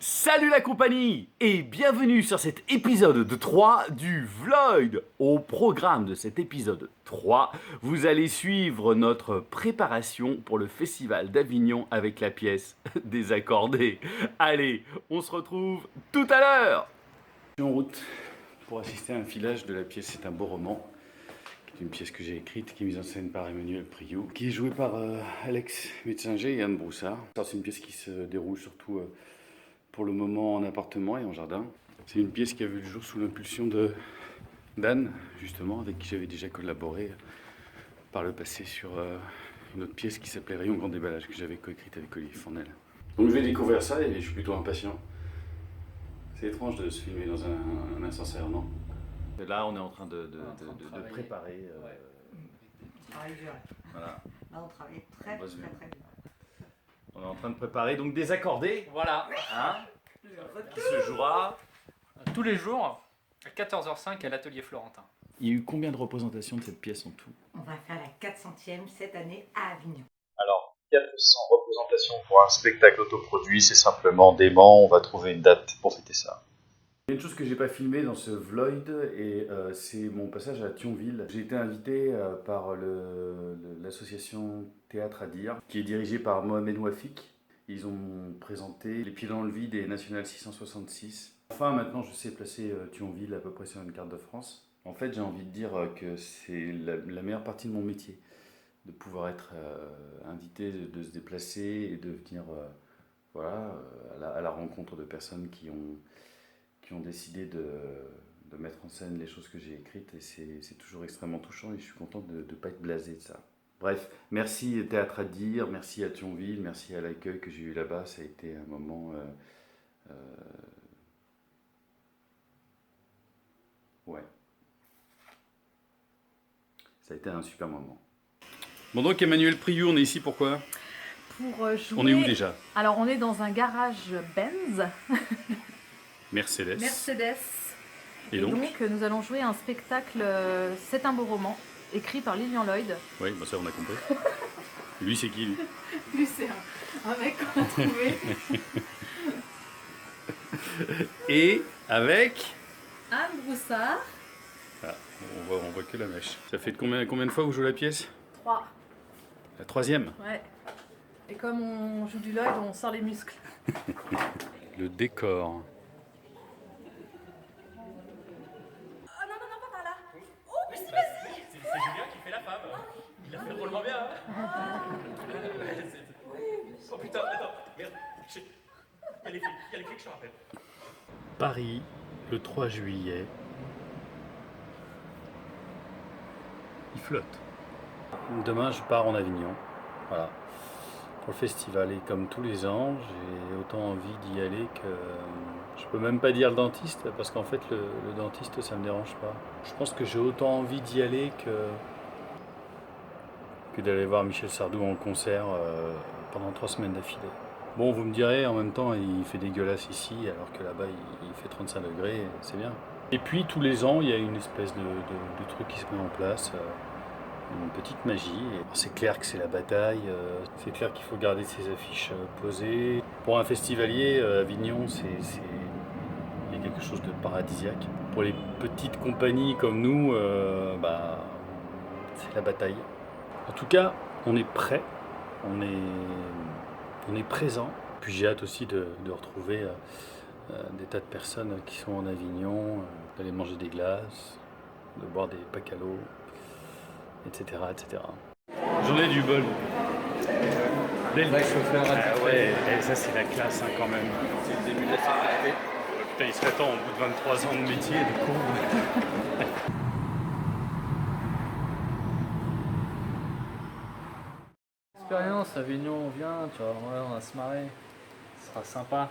Salut la compagnie et bienvenue sur cet épisode de 3 du Vlog. Au programme de cet épisode 3, vous allez suivre notre préparation pour le Festival d'Avignon avec la pièce Désaccordé. Allez, on se retrouve tout à l'heure. Je suis en route pour assister à un filage de la pièce C'est un beau roman, qui est une pièce que j'ai écrite, qui est mise en scène par Emmanuel Priou, qui est jouée par Alex Metzinger et Anne Broussard. C'est une pièce qui se déroule surtout pour le moment en appartement et en jardin. C'est une pièce qui a vu le jour sous l'impulsion d'Anne, justement, avec qui j'avais déjà collaboré par le passé sur une autre pièce qui s'appelait Rayon Grand Déballage, que j'avais coécrite avec Olivier Fournel. Donc je vais découvrir ça et je suis plutôt impatient. C'est étrange de se filmer dans un ascenseur, non? Là, on est en train de préparer. Travail dur. Voilà. Là, on travaille très bien. On est en train de préparer donc Désaccordé, Voilà, hein, qui se jouera. tous les jours à 14h05 à l'atelier Florentin. Il y a eu combien de représentations de cette pièce en tout? On va faire la 400e cette année à Avignon. Alors, 400 représentations pour un spectacle autoproduit, c'est simplement dément, on va trouver une date pour fêter ça. Il y a une chose que j'ai pas filmée dans ce vlog et c'est mon passage à Thionville. J'ai été invité par l'association Théâtre à dire, qui est dirigée par Mohamed Wafik. Ils ont présenté Les Pieds dans le vide et National 666. Enfin, maintenant, je sais placer Thionville à peu près sur une carte de France. En fait, j'ai envie de dire que c'est la meilleure partie de mon métier, de pouvoir être invité, de se déplacer et de venir à la rencontre de personnes qui ont décidé de mettre en scène les choses que j'ai écrites et c'est toujours extrêmement touchant et je suis content de ne pas être blasé de ça. Bref, merci Théâtre à dire, merci à Thionville, merci à l'accueil que j'ai eu là-bas, ça a été un moment... Ouais. Ça a été un super moment. Bon donc Emmanuel Priou, on est ici pourquoi? Pour jouer... On est où déjà? Alors on est dans un garage Benz, Mercedes. Mercedes. Et Et donc, donc nous allons jouer un spectacle C'est un beau roman, écrit par Lilian Lloyd. Oui, bah ça on a compris. Lui c'est qui lui? Lui c'est un mec qu'on a trouvé. Et avec... Anne Broussard. Ah, on voit que la mèche. Ça fait combien de fois que vous jouez la pièce? 3. La troisième. Ouais. Et comme on joue du Lloyd, on sort les muscles. Le décor. Ah non, pas par là. Oh, mais c'est C'est Julien qui fait la femme. Il a fait drôlement bien. Hein. Oh putain, attends, merde. Il y a les flics, je te rappelle. Paris, le 3 juillet. Il flotte. Demain, je pars en Avignon. Voilà. Pour le festival. Et comme tous les ans, j'ai autant envie d'y aller que... Je peux même pas dire le dentiste, parce qu'en fait, le dentiste, ça me dérange pas. Je pense que j'ai autant envie d'y aller que d'aller voir Michel Sardou en concert pendant 3 semaines d'affilée. Bon, vous me direz, en même temps, il fait dégueulasse ici, alors que là-bas, il fait 35 degrés, c'est bien. Et puis, tous les ans, il y a une espèce de truc qui se met en place, une petite magie. Et c'est clair que c'est la bataille, c'est clair qu'il faut garder ses affiches posées. Pour un festivalier, Avignon, il y a quelque chose de paradisiaque. Pour les petites compagnies comme nous, c'est la bataille. En tout cas, on est prêt, on est présent. Puis j'ai hâte aussi de retrouver des tas de personnes qui sont en Avignon, d'aller manger des glaces, de boire des pacalos, etc. etc. J'en ai du bol. Dès le chauffeur. Ah ouais, ça c'est la classe quand même. C'est le début de la sécurité. Putain, il serait temps au bout de 23 ans de métier, du coup. Expérience, Avignon, on vient, tu vois, ouais, on va se marrer. Ce sera sympa.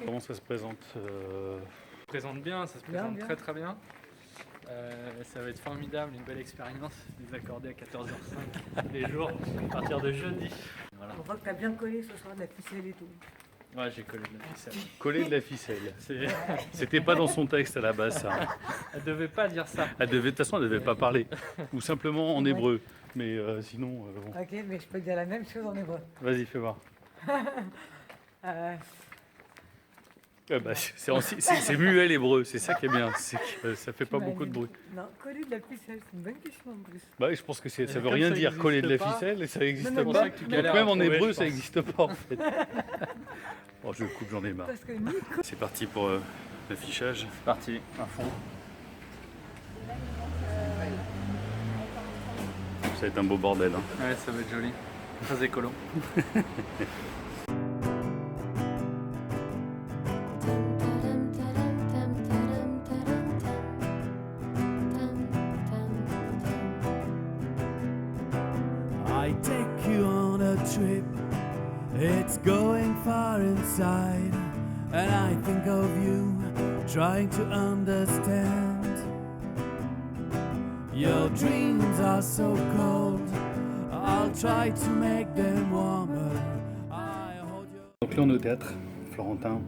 Comment ça se présente Ça se présente bien, ça se présente très très bien. Ça va être formidable, une belle expérience. Désaccordé à 14h05 tous les jours, à partir de jeudi. Voilà. On voit que t'as bien collé ce soir de la ficelle et tout. Ouais, j'ai collé de la ficelle. Coller de la ficelle. C'était pas dans son texte à la base, ça. Elle devait pas dire ça. De toute façon, elle devait pas parler. Ou simplement en hébreu. Mais sinon, bon. Ok, mais je peux dire la même chose en hébreu. Vas-y, fais voir. C'est muet l'hébreu, c'est ça qui est bien, c'est que ça fait pas beaucoup de bruit. Non, coller de la ficelle, c'est une bonne question en plus. Bah, je pense que ça veut comme rien ça dire, existe coller de la pas. ficelle, et ça n'existe Non, non, pas. mais- que tu Donc galères même à en trouver, hébreu, je ça pense. n'existe pas en fait. Bon, je coupe, j'en ai marre. Parce que Nico, C'est parti pour l'affichage. C'est parti, à fond. Ça va être un beau bordel. Hein. Ouais, ça va être joli. Très écolo. I take you on a trip, it's going far inside, and I think of you, trying to understand. Your dreams are so cold, I'll try to make them warmer. I hold your... Donc là on est au théâtre, Florentin.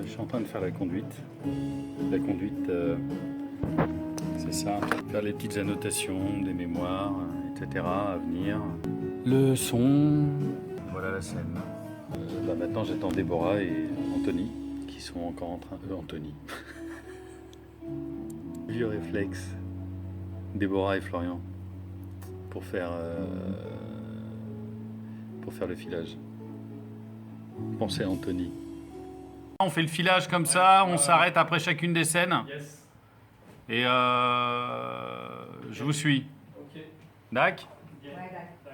Je suis en train de faire la conduite. La conduite, c'est ça. Faire les petites annotations, des mémoires, etc. à venir. Le son. Voilà la scène. Maintenant j'attends Déborah et Anthony qui sont encore en train... Anthony. Vieux réflexe. Déborah et Florian. Pour faire le filage. Pensez à Anthony. On fait le filage comme ça, on s'arrête après chacune des scènes. Yes. Et je vous suis. Ok. Dac. ouais, d'accord.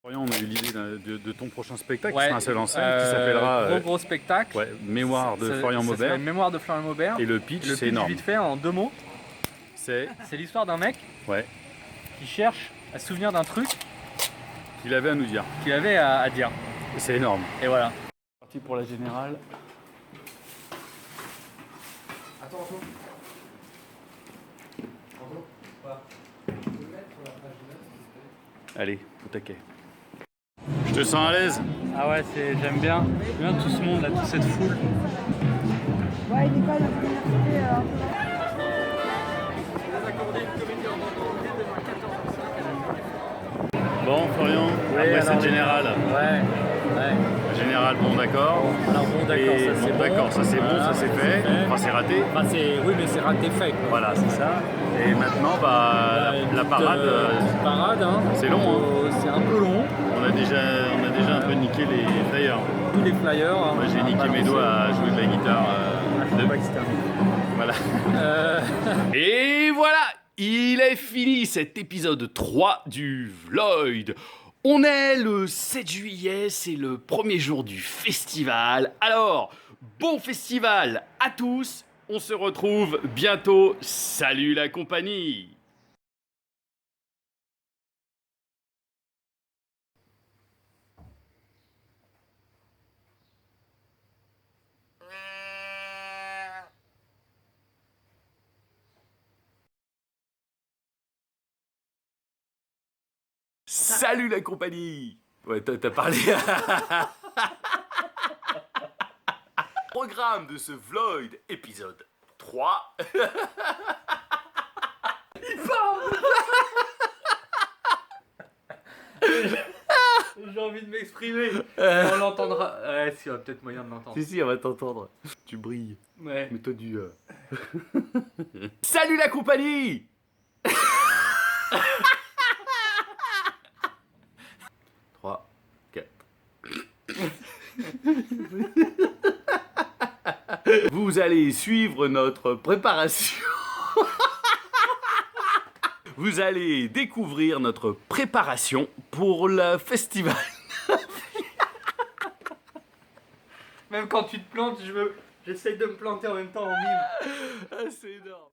Florian, on a eu l'idée de ton prochain spectacle, Ouais, qui sera un seul en scène, qui s'appellera gros spectacle. ouais, Mémoire de Ça- Florian ça Maubert. s'appelle Mémoire de Florian Maubert. Et le pitch, Le c'est pitch énorme. vite fait en 2 mots. C'est, C'est l'histoire d'un mec ouais, qui cherche à se souvenir d'un truc qu'il avait à nous dire. qu'il avait à dire. C'est énorme. Et voilà. Parti pour la générale. Allez, au taquet. Je te sens à l'aise. Ah ouais, j'aime bien. J'aime bien tout ce monde là, toute cette foule. Ouais, il est pas de l'université. Bon, Florian, après alors, cette générale. Ouais. La générale, bon, d'accord. Alors bon, d'accord, Et ça c'est bon, bon. d'accord, ça c'est bon, Voilà, ça c'est fait. Enfin, c'est raté. Enfin, oui, mais c'est raté fait. Quoi. Voilà, c'est ça. Et maintenant, bah, la parade, Petite parade, hein. c'est long, hein. C'est un peu long. On a déjà un peu niqué les flyers. Tous les flyers. Hein, Moi, j'ai on a niqué mes balancé. doigts à jouer de la guitare. Je sais pas que c'était un Voilà. Et voilà, il est fini cet épisode 3 du Vloid. On est le 7 juillet, c'est le premier jour du festival. Alors, bon festival à tous. On se retrouve bientôt. Salut la compagnie. Salut la compagnie. Ouais, t'as parlé. Programme de ce Vloid, épisode 3. J'ai envie de m'exprimer. On l'entendra. Ouais, si, il y a peut-être moyen de l'entendre. Si, on va t'entendre. Tu brilles. Ouais. Mets-toi du... Salut la compagnie. 3, 4. Vous allez suivre notre préparation. Vous allez découvrir notre préparation pour le festival. Même quand tu te plantes, j'essaye de me planter en même temps en mime. Ah, c'est énorme.